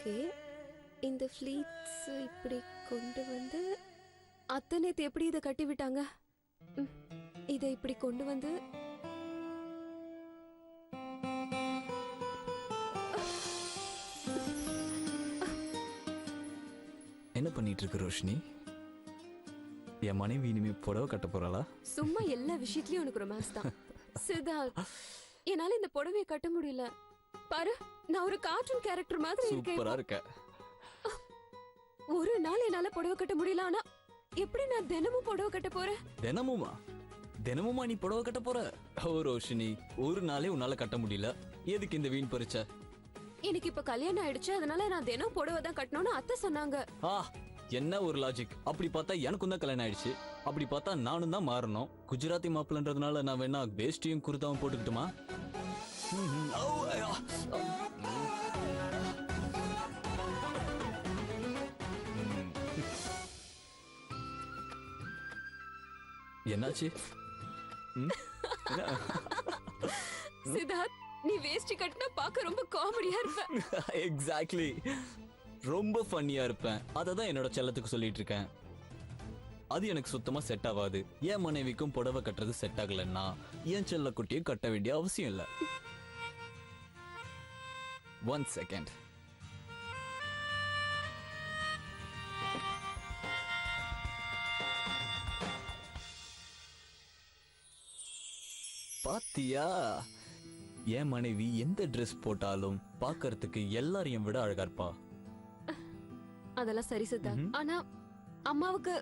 Okay, இந்த fleets இப்படி கொண்டு வந்து அத்தை நேத்து எப்படி இதை கட்டி விட்டாங்க? இதை இப்படி கொண்டு வந்து என்ன பண்ணிட்டு இருக்கு ரோஷினி? என் மனைவி இனிமே புடவை கட்ட போறாளா? சும்மா எல்லா விஷயத்துலயும் உனக்கு ரொமான்ஸ் தான் சித்தார்த். என்னால இந்த புடவையை கட்ட முடியல. பாரு, நான் ஒரு கார்ட்டூன் கேரக்டர் மாதிரி இருக்கேன். சூப்பரா இருக்க. ஒரு நாள் என்னால புடவை கட்ட முடியல, ஆனா எப்படி நான் தினமும் புடவை கட்ட போறேன்? தினமுமா? தினமுமா நீ புடவை கட்ட போற? ஓ ரோஷினி, ஒரு நாளே உன்னால கட்ட முடியல, எதுக்கு இந்த வீண் பறிச்ச? எனக்கு இப்ப கல்யாணம் ஆயிடுச்சு, அதனால நான் தினம் புடவை தான் கட்டணும்னு அத்தை சொன்னாங்க. என்ன ஒரு லாஜிக்! அப்படி பார்த்தா எனக்கும் தான் கல்யாணம் ஆயிடுச்சு, அப்படி பார்த்தா நானும் தான் மாறணும். குஜராத்தி மாப்பிள்ளன்றதுனால நான் வேணா வேஷ்டியும் குருதாவும் போட்டுக்கிட்டுமா? என்னாச்சு? சித்தார்த், நீ வேஷ்டி கட்டினா பார்க்க ரொம்ப காமெடியா இருப்ப. எக்ஸாக்ட்லி, ரொம்ப ஃபன்னியா இருப்பேன். அததான் என்னோட செல்லத்துக்கு சொல்லிட்டு இருக்கேன். அது எனக்கு சுத்தமா செட் ஆகாது. என் மனைவிக்கும் புடவை கட்டுறது செட் ஆகலன்னா என் செல்ல குட்டியும் கட்ட வேண்டிய அவசியம் இல்ல. 1 செகண்ட். பாத்தியா, என் மனைவி எந்த ட்ரெஸ் போட்டாலும் பாக்கறதுக்கு எல்லாரையும் விட அழகா இருப்பா. அதெல்லாம் சரி சித்தார்த், ஆனா அம்மாவுக்கு,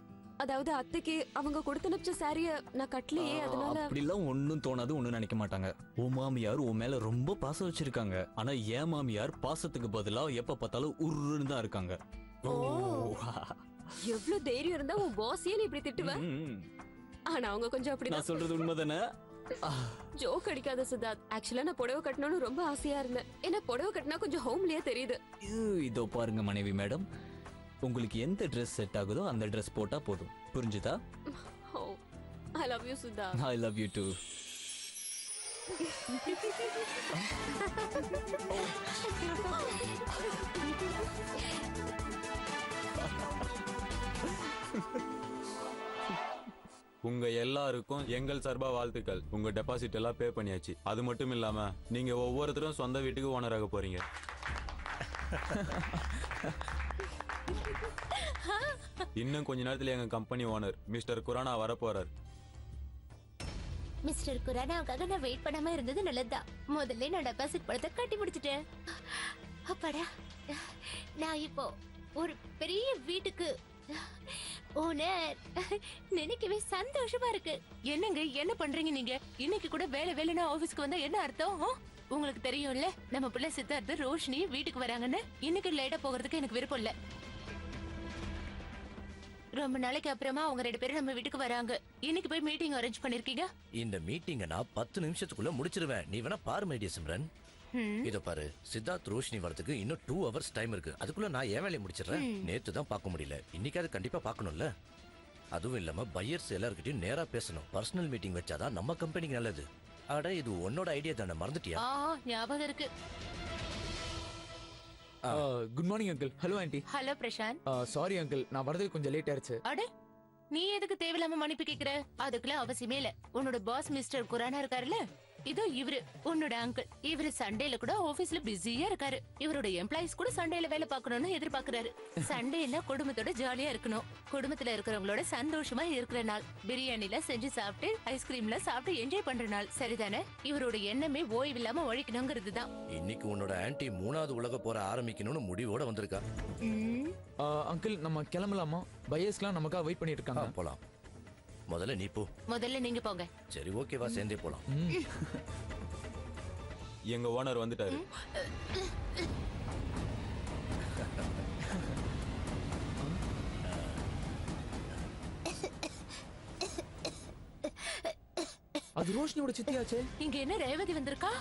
அதாவது அத்தைக்கு அவங்க கொடுத்து அனுப்பிச்ச சாரிய நான் கட்டலையே, அதனால. அப்படிலாம் ஒன்னும் தோணாது, ஒன்னும் நினைக்க மாட்டாங்க. உன் மாமியார் உன் மேல ரொம்ப பாசம் வச்சிருக்காங்க. ஆனா என் மாமியார் பாசத்துக்கு பதிலா எப்ப பார்த்தாலும் உருன்னு தான் இருக்காங்க. எவ்வளவு தைரியம் இருந்தா உன் பாஸையே நீ இப்படி திட்டுவ? ஆனா அவங்க கொஞ்சம் அப்படி. நான் சொல்றது உண்மைதானே? ஜோக் அடிக்காத சித்தார்த். ஆக்சுவலா நான் புடவை கட்டணும்னு ரொம்ப ஆசையா இருந்தேன். ஏன்னா புடவை கட்டினா கொஞ்சம் ஹோம்லியா தெரியுது. இதோ பாருங்க மனைவி மேடம், உங்களுக்கு எந்த ட்ரெஸ் செட் ஆகுதோ அந்த ட்ரெஸ் போட்டா போதும். புரிஞ்சுதா? I love you Siddharth. I love you too. உங்க எல்லாருக்கும் எங்கள் சார்பா வாழ்த்துக்கள். உங்க டெபாசிட் எல்லாம் பே பண்ணியாச்சு. அது மட்டும் இல்லாம நீங்க ஒவ்வொருத்தரும் சொந்த வீட்டுக்கு ஓனராக போறீங்க. இன்னும் கொஞ்ச நேரத்துல எங்க கம்பெனி ஓனர் மிஸ்டர் குரானா வர போறார். மிஸ்டர் குரானாவுக்காக நான் வெயிட் பண்ணாம இருந்தது நல்லதுதான். முதல்ல நான் டெபாசிட் பணத்தை கட்டி முடிச்சிட்டேன். அப்பாடா, நான் இப்போ ஒரு பெரிய வீட்டுக்கு ஓனர். நினைக்கவே சந்தோஷமா இருக்கு. என்னங்க என்ன பண்றீங்க நீங்க? இன்னைக்கு கூட வேலை வேலைன்னா ஆபீஸ்க்கு வந்தா என்ன அர்த்தம்? உங்களுக்கு தெரியும்ல, நம்ம பிள்ளை சித்தார்த்து ரோஷினி வீட்டுக்கு வராங்கன்னு. இன்னைக்கு லேட்டா போகிறதுக்கு எனக்கு விருப்பம் இல்ல. ரொம்ப நாளைக்கு அப்புறமா அவங்க 2 பேரும் நம்ம வீட்டுக்கு வராங்க. இன்னைக்கு போய் மீட்டிங் அரேஞ்ச் பண்ணிருக்கீங்க. இந்த மீட்டிங் நான் 10 நிமிஷத்துக்குள்ள முடிச்சிருவேன். நீ வேணா பாரு மைடியா சிம்ரன். இதோ பாரு, சித்தார்த் ரோஷினி வரதுக்கு இன்னும் 2 hours டைம் இருக்கு. அதுக்குள்ள நான் என் வேலையை முடிச்சிடுறேன். நேத்து தான் பார்க்க முடியல, இன்னைக்காவது கண்டிப்பா பார்க்கணும்ல. அதுவும் இல்லாம பையர்ஸ் எல்லார்கிட்டயும் நேரா பேசணும். பர்சனல் மீட்டிங் வச்சாதான் நம்ம கம்பெனிக்கு நல்லது. அட, இது உன்னோட ஐடியா தானே, மறந்துட்டியா? ஞாபகம் இருக்கு. Good morning uncle. Hello aunty. Hello Prashanth. Sorry uncle, நான் வரதுக்கு கொஞ்சம் லேட் ஆயிருச்சு. அட, நீ எதுக்கு தேவையில்லாம மன்னிப்பு கேக்குற? அதுக்குலாம் அவசியமே இல்ல. உன்னோட பாஸ் மிஸ்டர் குரானா இருக்காருல்ல, இதோ இவரு உன்னோட அங்கிள். இவரு சண்டேல கூட ஆபீஸ்ல பிஸியா இருக்காரு. இவரோட எம்ப்ளாயிஸ் கூட சண்டேல வேலை பார்க்கணும்னு எதிர்பார்க்கறாரு. சண்டேனா குடும்பத்தோட ஜாலியா இருக்கணும், குடும்பத்துல இருக்கிறவங்களோட சந்தோஷமா இருக்கிற நாள். பிரியாணில செஞ்சு சாப்பிட்டு ஐஸ்கிரீம்ல சாப்பிட்டு என்ஜாய் பண்ற நாள். சரிதானே? இவரோட எண்ணமே ஓய்வில்லாம உழைக்கணுங்கிறது தான். இன்னைக்கு உன்னோட ஆன்டி 3வது உலக போற ஆரம்பிக்கணும்னு முடிவோட வந்திருக்கா. அங்கிள், நம்ம கிளம்பலாமா? பையர்ஸ்லாம் நமக்காக வெயிட் பண்ணிட்டு இருக்காங்க. போலாம். முதல்ல நீ போ. முதல்ல நீங்க போங்க. சரி, ஓகேவா? சேர்ந்தே போலாம். எங்க ஓனர் வந்துட்டாரு. அது ரோஷினியோட சித்தியாச்சே. இங்க என்ன ரேவதி வந்திருக்கா?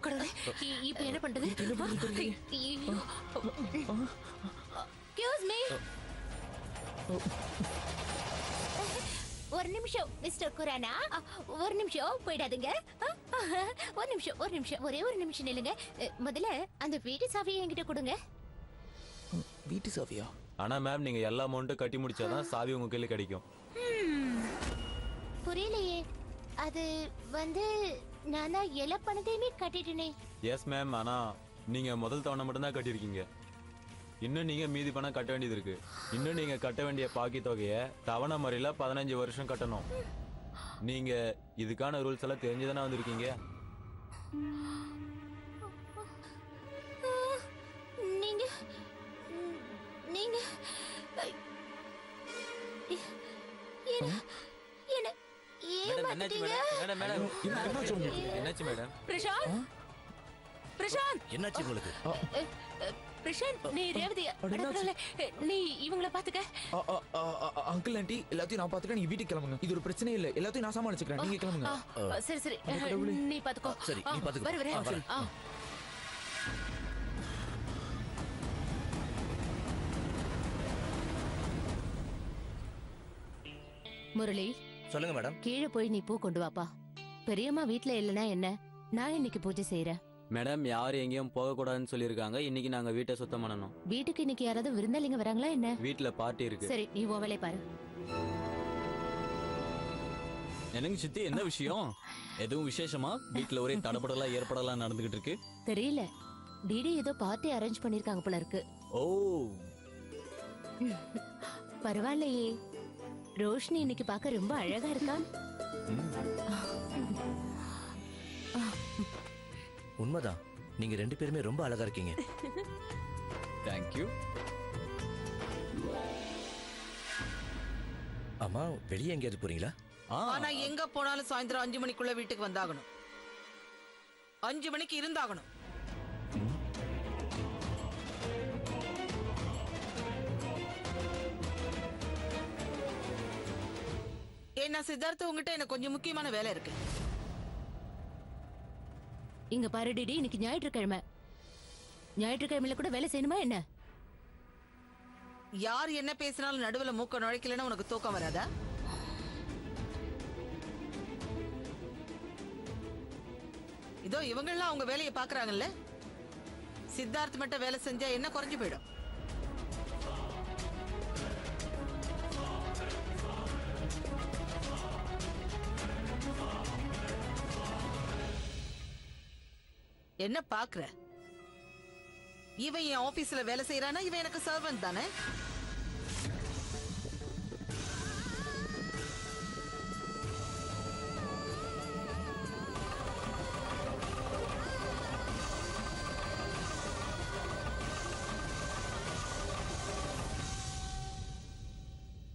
கடவுளே, இப்ப என்ன பண்றது? Excuse me. ஒரு நிமிஷம் மிஸ்டர் குரானா, ஒரு நிமிஷம் போயிடாதீங்க. ஒரு நிமிஷம் ஒரே ஒரு நிமிஷம் நில்லுங்க. முதல்ல அந்த வீட்டு சாவியை என்கிட்ட கொடுங்க. வீட்டு சாவியா? ஆனா மேம் நீங்க எல்லா அமௌண்ட்டும் கட்டி முடிச்சாதான் சாவி உங்க கையில கிடைக்கும். புரியலையே. அது வந்து நான் தான் எல்லா பணத்தையுமே கட்டிட்டேனே. எஸ் மேம், ஆனா நீங்க முதல் தவணை மட்டும் தான் கட்டியிருக்கீங்க. இன்னும் நீங்க மீதி பணம் கட்ட வேண்டியது இருக்கு. இன்னும் நீங்க கட்ட வேண்டிய பாக்கி தொகையை தவணை முறையில 15 வருஷம் கட்டணும். நீங்க இதுக்கான ரூல்ஸ் எல்லாம் தெரிஞ்சுதானே வந்திருக்கீங்க. நீங்க நீங்க என்னாச்சு மேடம்? பிரசாந்த், பிரசாந்த், என்னாச்சு உங்களுக்கு? பிரசாந்த், நீ ரேவதி நீ இவங்கள பாத்துக்க. அங்கிள் ஆண்டி எல்லாத்தையும் நான் பாத்துக்கிறேன். நீங்க வீட்டுக்கு கிளம்புங்க. இது ஒரு பிரச்சனை இல்ல. எல்லாத்தையும் நான் சமாளிச்சுக்கிறேன். நீங்க கிளம்புங்க. சரி சரி, நீ பாத்துக்கோ. சரி, நீ பாத்துக்கோ. வரேன். முரளி, சொல்லுங்க மேடம். கீழே போய் நீ பூ கொண்டு வாப்பா. பெரியம்மா வீட்ல இல்லனா என்ன, நான் இன்னைக்கு பூஜை செய்யறேன். மேடம், யாரும் எங்கேயும் போக கூடாதுன்னு சொல்லிருக்காங்க. இன்னைக்கு நாங்க வீட்டை சுத்தம் பண்ணணும். வீட்டுக்கு இன்னைக்கு யாராவது விருந்தாளிங்க வராங்களா என்ன? வீட்ல பார்ட்டி இருக்கு. சரி, நீ உன் வேலையை பாரு. எனக்கு சித்தி, என்ன விஷயம்? எதுவும் விசேஷமா? வீட்ல ஒரே தடபடலா ஏற்படலாம் நடந்துகிட்டு இருக்கு. தெரியல, டிடி ஏதோ பார்ட்டி அரேஞ்ச் பண்ணிருக்காங்க போல இருக்கு. ஓ, பரவாயில்லையே, ரோஷினி இன்னைக்கு பார்க்க ரொம்ப அழகா இருக்கா. உண்மைதான், நீங்க 2 பேருமே ரொம்ப அழகா இருக்கீங்க. தேங்க்யூ. அம்மா, வெளியே எங்கேயாவது போறீங்களா? ஆனா எங்க போனாலும் சாயந்தரம் 5 மணிக்குள்ள வீட்டுக்கு வந்தாகணும். 5 மணிக்கு இருந்தாகணும். ஏன்னா சித்தார்த்த, உங்ககிட்ட எனக்கு கொஞ்சம் முக்கியமான வேலை இருக்கு. இங்க பாரு டிடி, இன்னைக்கு ஞாயிற்றுக்கிழமை. ஞாயிற்றுக்கிழமையில கூட வேலை செய்யணுமா என்ன? யார் என்ன பேசினாலும் நடுவுல மூக்க நுழைக்கலன்னா உனக்கு தூக்கம் வராதா? இதோ இவங்கெல்லாம் அவங்க வேலையை பாக்குறாங்கல்ல. சித்தார்த் மட்டும் வேலை செஞ்சா என்ன குறைஞ்சு போயிடும்? என்ன பாக்குற? இவன் என் ஆபீஸ்ல வேலை செய்யறானா? இவன் எனக்கு சர்வன்ட் தானே.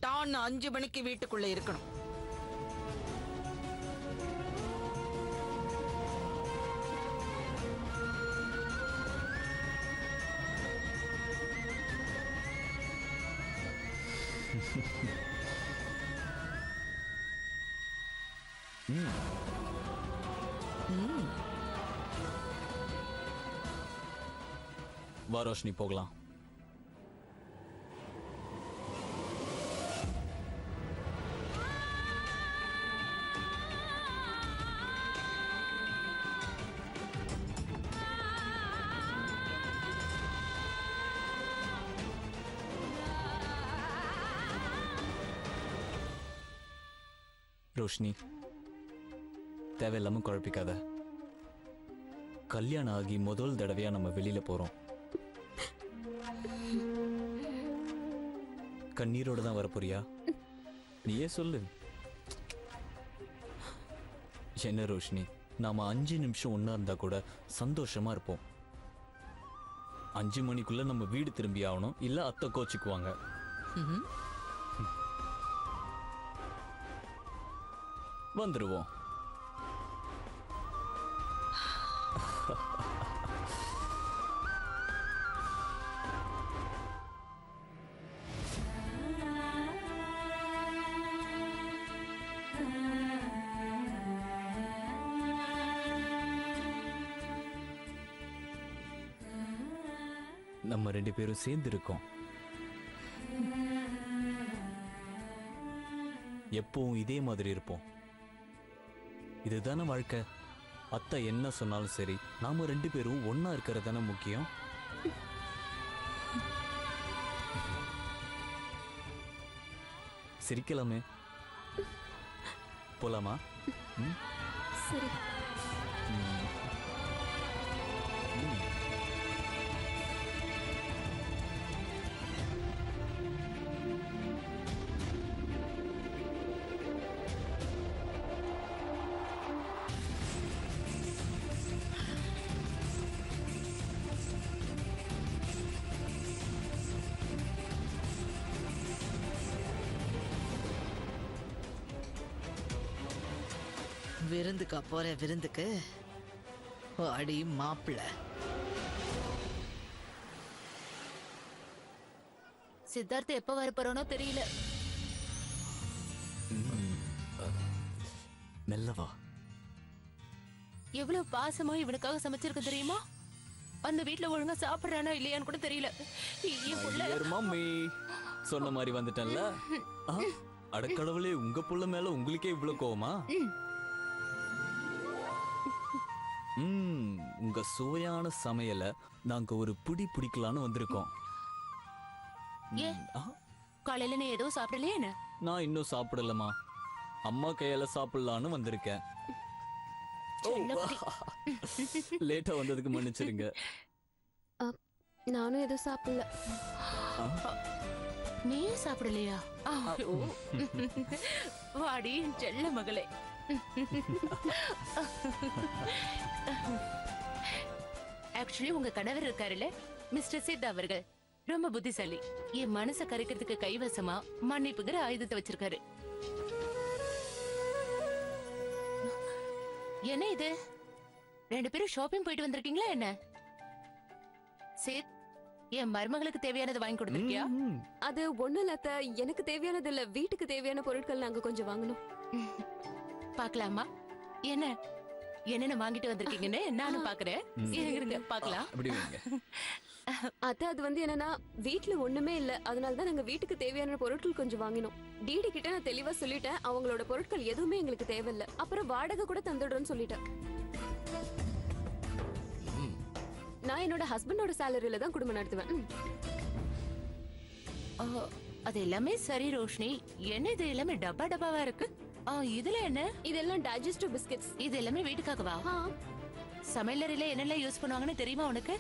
டான் 5 மணிக்கு வீட்டுக்குள்ள இருக்கணும். வா ரோஷினி, போகலாம். ரோஷினி, தேவையில்லாம குழப்பிக்காத. கல்யாணம் ஆகி முதல் தடவையா நம்ம வெளியில போறோம். கண்ணீரோட தான் வரப்போறியா? நீயே சொல்லு. என்ன ரோஷினி, நாம 5 நிமிஷம் ஒன்னா இருந்தா கூட சந்தோஷமா இருப்போம். 5 மணிக்குள்ள நம்ம வீடு திரும்பி ஆகணும், இல்ல அத்தை கோச்சிக்குவாங்க. வந்துருவோம். நம்ம 2 பேரும் சேர்ந்து இருக்கோம். எப்பவும் இதே மாதிரி இருப்போம். இதுதானே வாழ்க்கை. அத்தை என்ன சொன்னாலும் சரி, நாம 2 பேரும் ஒண்ணா இருக்கிறது தானே முக்கியம். சிரிக்கலாமே. போலாமா? சரி. விருந்துக்கா போற விருந்துக்கு அடி மாப்பிள்ள. சித்தார்த்த எப்ப வர போறானோ தெரியல. மெல்லவா. எவ்வளவு பாசமா இவனுக்காக சமைச்சிருக்க தெரியுமா? அந்த வீட்ல ஒழுங்கா சாப்பிடுறானா இல்லையான்னு கூட தெரியல. என் புள்ள மம்மி சொன்ன மாதிரி வந்துட்டேன்ல. அடக்கடவுளே, உங்க புள்ள மேல உங்களுக்கே இவ்வளவு கோவமா? உங்க சுவையான சமையல நாங்க ஒரு பிடிக்கலான்னு வந்திருக்கோம். காலையில நீ ஏதோ சாப்பிடலையே என்ன? நான் இன்னும் சாப்பிடலமா. அம்மா கையால சாப்பிடலான்னு வந்திருக்கேன். லேட்டா வந்ததுக்கு மன்னிச்சிருங்க. நானும் எதுவும் சாப்பிடல. நீ சாப்பிடலையா? வாடி செல்ல மகளே. ஆக்சுவலி உங்க கணவர் இருக்காருல்ல, மிஸ்டர் சித் அவர்கள் ரொம்ப புத்திசாலி. என் மனசை கரைக்கிறதுக்கு கைவசமா மன்னிப்புங்கிற ஆயுதத்தை வச்சிருக்காரு. என்ன இது? 2 பேரும் ஷாப்பிங் போயிட்டு வந்திருக்கீங்களா என்ன? சித், என் மருமகளுக்கு தேவையானது வாங்கி கொடுத்திருக்கியா? அது ஒண்ணு இல்ல அத்தை, எனக்கு தேவையானது இல்ல, வீட்டுக்கு தேவையான பொருட்கள் நாங்க கொஞ்சம் வாங்கணும். பாக்கலாமா? என்னென்ன வாங்கிட்டு வந்திருக்கீங்கன்னு நானும் பாக்குறேன். இருங்க பாக்கலாம். அத்தை, அது வந்து என்னன்னா வீட்டுல ஒண்ணுமே இல்ல, அதனாலதான் நாங்க வீட்டுக்கு தேவையான பொருட்கள் கொஞ்சம் வாங்கினோம். டிடி கிட்ட நான் தெளிவா சொல்லிட்டேன், அவங்களோட பொருட்கள் எதுவுமே எங்களுக்கு தேவையில்ல. அப்புறம் வாடகை கூட தந்துடுறேன்னு சொல்லிட்டேன். நான் என்னோட ஹஸ்பண்டோட சேலரியில தான் குடும்பம் நடத்துவேன். அது எல்லாமே சரி ரோஷினி. என்ன இது எல்லாமே டப்பா டப்பாவா இருக்கு? இதுல என்ன? இதெல்லாம் டைஜஸ்டிவ் பிஸ்கட்ஸ். இது எல்லாமே வீட்டுக்காகவா? சமையலறையில என்னெல்லாம் யூஸ் பண்ணுவாங்கன்னு தெரியுமா உனக்கு?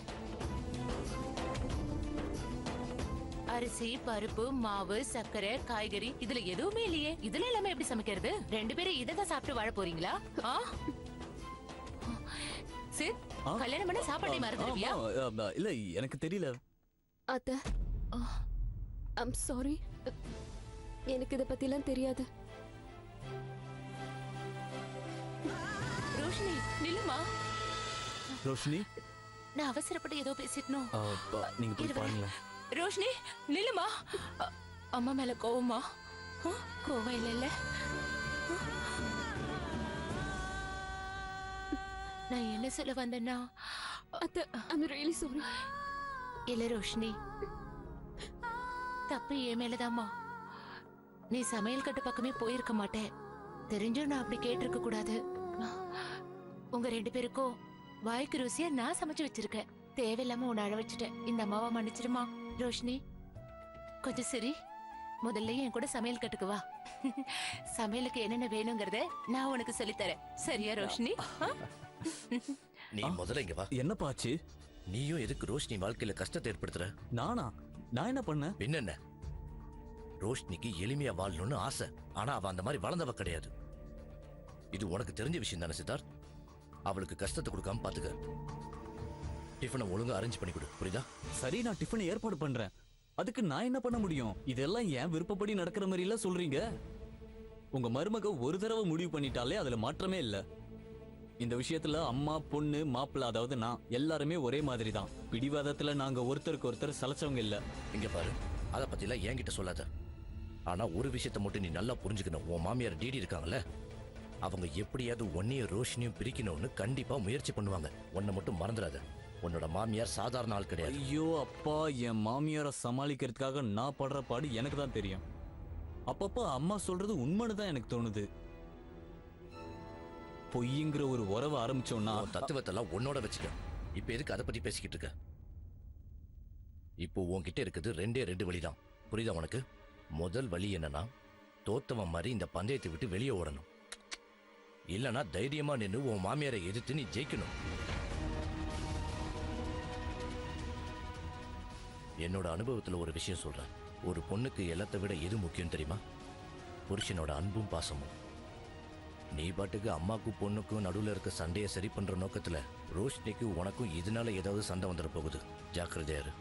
அரிசி, பருப்பு, மாவு, சர்க்கரை, காய்கறி, இதுல எதுவுமே இல்லையே. இதுல எல்லாமே எப்படி சமைக்கிறது? 2 பேரும் இதான் சாப்பிட்டு வாழ போறீங்களா? சித், கல்யாணம் பண்ண சாப்பாட்டை மறந்துடுவியா? இல்ல, எனக்கு தெரியல அத்தை. ஐம் சாரி, எனக்கு இத பத்திலாம் தெரியாது. ரோஷினி, நில்லுமா. ரோஷினி, நான் அவசரப்பட்டு ஏதோ பேசிட்டணும். நீங்க போய் பாருங்க. ரோஷினி, நில்லுமா. அம்மா மேல கோவமா? கோவம் இல்ல. நான் என்ன சொல்ல வந்தேன்னா, அத்தை, ஐம் ரியலி சாரி. இல்ல ரோஷினி, தப்பு என் மேலதாம்மா. நீ சமையல் கட்டு பக்கமே போயிருக்க மாட்டேன். தெரிஞ்சும் நான் அப்படி கேட்டிருக்க கூடாது. உங்க 2 பேருக்கும் வாய்க்கு ருசியா நான் சமைச்சு வச்சிருக்கேன். தேவையில்லாம உன்னை அழ வச்சுட்டேன். இந்த அம்மாவை மன்னிச்சிருமா. ரோஷினி, கொஞ்சம் சரி, முதல்ல என் கூட சமையல் கட்டுக்கு வா. சமையலுக்கு என்னென்ன வேணுங்கிறத நான் உனக்கு சொல்லித்தரேன். சரியா ரோஷினி? நீ முதல்ல இங்க வா. என்ன பாச்சு? நீயும் எதுக்கு ரோஷினி வாழ்க்கையில கஷ்டத்தை ஏற்படுத்துற? நான் என்ன பண்ண? பின்ன ரோஷினிக்கு எளிமையா வாழணும்னு ஆசை. ஆனா அவ அந்த மாதிரி வளர்ந்தவ கிடையாது. இது உனக்கு தெரிஞ்ச விஷயம் தானே சித்தார்த்? அவளுக்கு கஷ்டத்தை கொடுக்காம பாத்துக்க. டிஃபனை ஒழுங்கா அரேஞ்ச் பண்ணி கொடு, புரியுதா? சரி, நான் டிஃபனை ஏற்பாடு பண்றேன். அதுக்கு நான் என்ன பண்ண முடியும்? இதெல்லாம் ஏன் விருப்பப்படி நடக்கிற மாதிரி எல்லாம் சொல்றீங்க? உங்க மருமக ஒரு தடவை முடிவு பண்ணிட்டாலே அதுல மாற்றமே இல்ல. இந்த விஷயத்துல அம்மா, பொண்ணு, மாப்பிள்ள, அதாவது நான் எல்லாருமே ஒரே மாதிரி தான். பிடிவாதத்துல நாங்க ஒருத்தருக்கு ஒருத்தர் சலைச்சவங்க இல்ல. இங்க பாரு, அத பத்திலாம் என்கிட்ட சொல்லாத. ஆனா ஒரு விஷயத்தை மட்டும் நீ நல்லா புரிஞ்சுக்கணும். உன் மாமியார் டிடி இருக்காங்கல்ல, அவங்க எப்படியாவது உன்னையும் ரோஷினியும் பிரிக்கணும்னு கண்டிப்பா முயற்சி பண்ணுவாங்க. உன்னை மட்டும் மறந்துடாத. உன்னோட மாமியார் சாதாரண ஆள் கிடையாது. ஐயோ அப்பா, என் மாமியாரை சமாளிக்கிறதுக்காக நான் படுற பாடு எனக்கு தான் தெரியும். அப்பப்போ அம்மா சொல்றது உண்மைன்னு தான் எனக்கு தோணுது. பொய்ங்கிற ஒரு உறவை ஆரம்பிச்சோம்னா தத்துவத்தெல்லாம் உன்னோட வச்சுக்க. இப்ப எதுக்கு அதை பத்தி பேசிக்கிட்டு இருக்க? இப்போ உன்கிட்ட இருக்குது ரெண்டு வழிதான். புரியுதா உனக்கு? முதல் வழி என்னன்னா, தோத்தவன் மாதிரி இந்த பந்தயத்தை விட்டு வெளியே ஓடணும். இல்லனா தைரியமா நின்று உன் மாமியாரை எதிர்த்து நீ ஜெயிக்கணும். என்னோட அனுபவத்துல ஒரு விஷயம் சொல்றேன். ஒரு பொண்ணுக்கு எல்லாத்தை விட எது முக்கியம் தெரியுமா? புருஷனோட அன்பும் பாசமும். நீ பாட்டுக்கு அம்மாக்கும் பொண்ணுக்கும் நடுவில் இருக்க சண்டையை சரி பண்ற நோக்கத்துல ரோஷினிக்கு உனக்கும் இதனால ஏதாவது சண்டை வந்துட போகுது. ஜாக்கிரதையா இரு.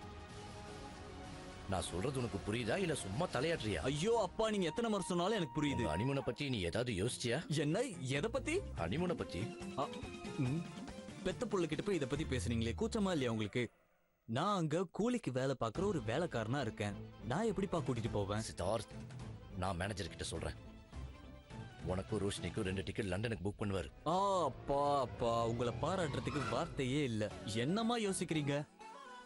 நான் சொல்றது உனக்கு புரியுதா இல்ல சும்மா தலையாடுறியா? ஐயோ அப்பா, நீங்க எத்தனை முறை சொன்னாலும் எனக்கு புரியுது. ஹனிமூனை பத்தி நீ ஏதாவது யோசிச்சியா? என்ன? எதை பத்தி? ஹனிமூனை பத்தி. பெத்த புள்ள கிட்ட போய் இதை பத்தி பேசுறீங்களே, கூச்சமா இல்லையா உங்களுக்கு? நான் அங்க கூலிக்கு வேலை பார்க்குற ஒரு வேலைக்காரனா இருக்கேன். நான் எப்படிப்பா கூட்டிட்டு போவேன்? சித்தார்த், நான் மேனேஜர் கிட்ட சொல்றேன். உனக்கும் ரோஷினிக்கும் 2 டிக்கெட் லண்டனுக்கு புக் பண்ணுவாரு. அப்பா அப்பா, உங்களை பாராட்டுறதுக்கு வார்த்தையே இல்ல. என்னமா யோசிக்கிறீங்க?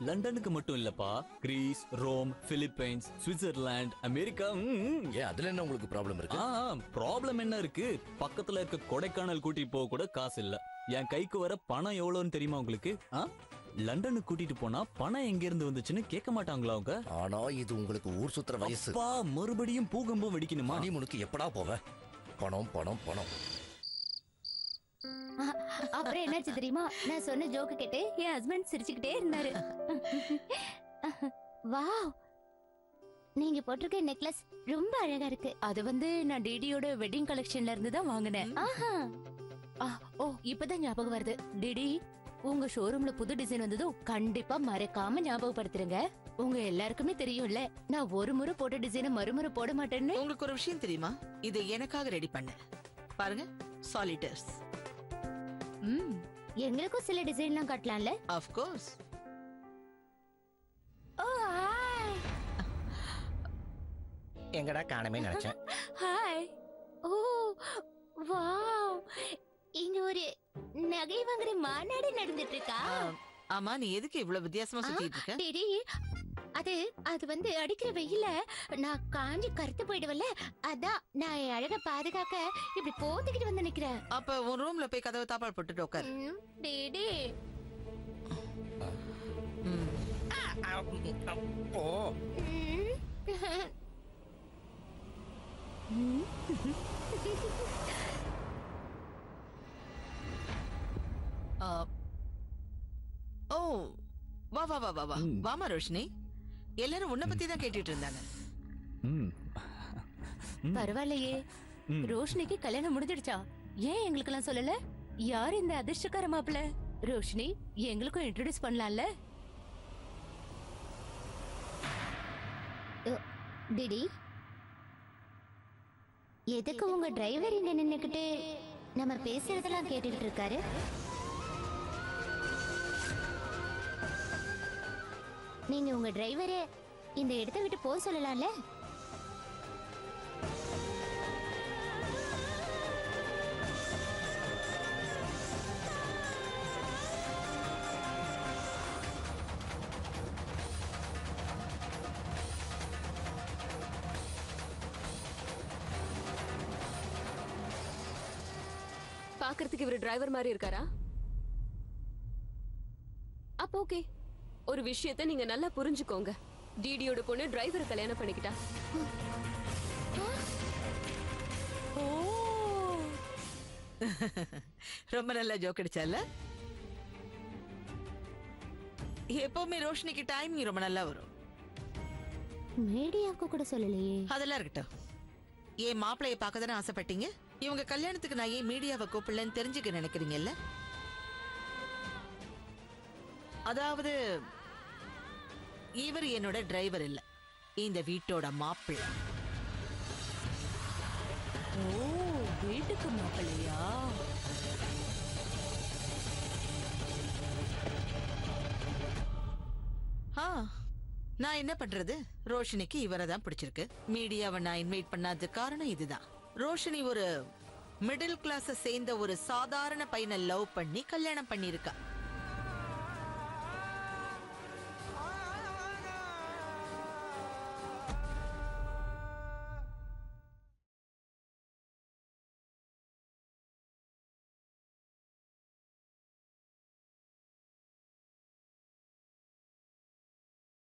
லண்டனுக்கு மட்டும் இல்லப்பா, Greece, Rome, Philippines, Switzerland, America. ஏன் அதுல என்ன உங்களுக்கு ப்ராப்ளம் இருக்கு? ப்ராப்ளம் என்ன இருக்கு? பக்கத்துல இருக்க கொடைக்கானல் கூட்டிட்டு போக கூட காசு இல்ல. என் கைக்கு வர பணம் எவ்வளவுன்னு தெரியுமா உங்களுக்கு? லண்டனுக்கு கூட்டிட்டு போனா பணம் எங்க இருந்து வந்துச்சுன்னு கேட்க மாட்டாங்களா அவங்க? ஆனா இது உங்களுக்கு ஊர் சுத்துற வயசு. மறுபடியும் பூகம்பம் வெடிக்கணுமா? ஹனிமூனுக்கு எப்படா போவ? பணம் பணம் பணம். அப்புறம் என்னாச்சு தெரியுமா? நான் சொன்ன ஜோக்கு கேட்டு என் ஹஸ்பண்ட் சிரிச்சுக்கிட்டே இருந்தாரு. வாவ், நீங்க போட்டிருக்க நெக்லஸ் ரொம்ப அழகா இருக்கு. அது நான் டிடியோட வெட்டிங் கலெக்ஷன்ல இருந்து தான் வாங்கினேன். ஓ, இப்பதான் ஞாபகம் வருது. டிடி, உங்க ஷோரூம்ல புது டிசைன் வந்ததும் கண்டிப்பா மறக்காம ஞாபகப்படுத்துருங்க. உங்க எல்லாருக்குமே தெரியும்ல, நான் ஒரு முறை போட்ட டிசைனை மறுமுறை போட மாட்டேன்னு. உங்களுக்கு ஒரு விஷயம் தெரியுமா? இது எனக்காக ரெடி பண்ண பாருங்க, சாலிட்டர்ஸ். எங்களுக்கும் சில டிசைன்லாம் காட்டலாம்ல? Of course. Oh hi. எங்கடா காணமே நினைச்சேன். ஹாய். ஓ வாவ், இங்க ஒரு நகை வாங்குற மாநாடு நடந்துட்டு இருக்கா? ஆமா, நீ எதுக்கு இவ்வளவு வித்தியாசமா சுத்திட்டு இருக்க? டேடி, அது அடிக்கிற வெயில நான் காஞ்சி கருத்து போயிடுவல, அதான் நான் என் அழக பாதுகாக்க இப்படி போத்திக்கிட்டு வந்து நிக்கிறேன். அப்ப உன் ரூம்ல போய் கதவை தாப்பால் போட்டுட்டு உட்கார். டேடி. ஓ ஓ, வா வா வா வா வா. வாமா ரோஷினி, எல்லாரும் உன்னை பத்தி தான் கேட்டுட்டு இருந்தாங்க. பரவாயில்லையே, ரோஷினிக்கு கல்யாணம் முடிஞ்சிடுச்சா? ஏன் எங்களுக்கு எல்லாம் சொல்லல? யார் இந்த அதிர்ஷ்டக்கார மாப்பிள்ள? ரோஷினி, எங்களுக்கும் இன்ட்ரோடியூஸ் பண்ணலாம்ல? டிடி, எதுக்கு உங்க டிரைவர் இங்க நின்னுக்கிட்டு நம்ம பேசுறதெல்லாம் கேட்டுக்கிட்டு இருக்காரு? நீங்க உங்க டிரைவரை இந்த இடத்தை விட்டு போக சொல்லலாம்ல? பாக்குறதுக்கு இவர் டிரைவர் மாதிரி இருக்காரா? அப்ப ஓகே, ஒரு விஷயத்தை நீங்க நல்லா புரிஞ்சுக்கோங்க. டிடியோட பொண்ணு டிரைவரை கல்யாணம் பண்ணிக்கிட்டா. ரொம்ப நல்லா ஜோக் அடிச்சால. எப்பவுமே ரோஷினிக்கு டைமிங் ரொம்ப நல்லா வரும். மீடியாவுக்கு கூட சொல்லலையே. அதெல்லாம் இருக்கட்டும். ஏன் மாப்பிளைய பார்க்க தானே ஆசைப்பட்டீங்க? இவங்க கல்யாணத்துக்கு நான் ஏன் மீடியாவை கூப்பிடலன்னு தெரிஞ்சுக்க நினைக்கிறீங்கல்ல? அதாவது இவர் என்னோட டிரைவர் இல்ல, இந்த வீட்டோட மாப்பிள்ளை. ஓ, வீட்டுக்கு மாப்பிள்ளையா? நான் என்ன பண்றது? ரோஷினிக்கு இவரை தான் பிடிச்சிருக்கு. மீடியாவை நான் இன்வைட் பண்ணாத காரணம் இதுதான். ரோஷினி ஒரு மிடில் கிளாஸை சேர்ந்த ஒரு சாதாரண பையனை லவ் பண்ணி கல்யாணம் பண்ணிருக்கா.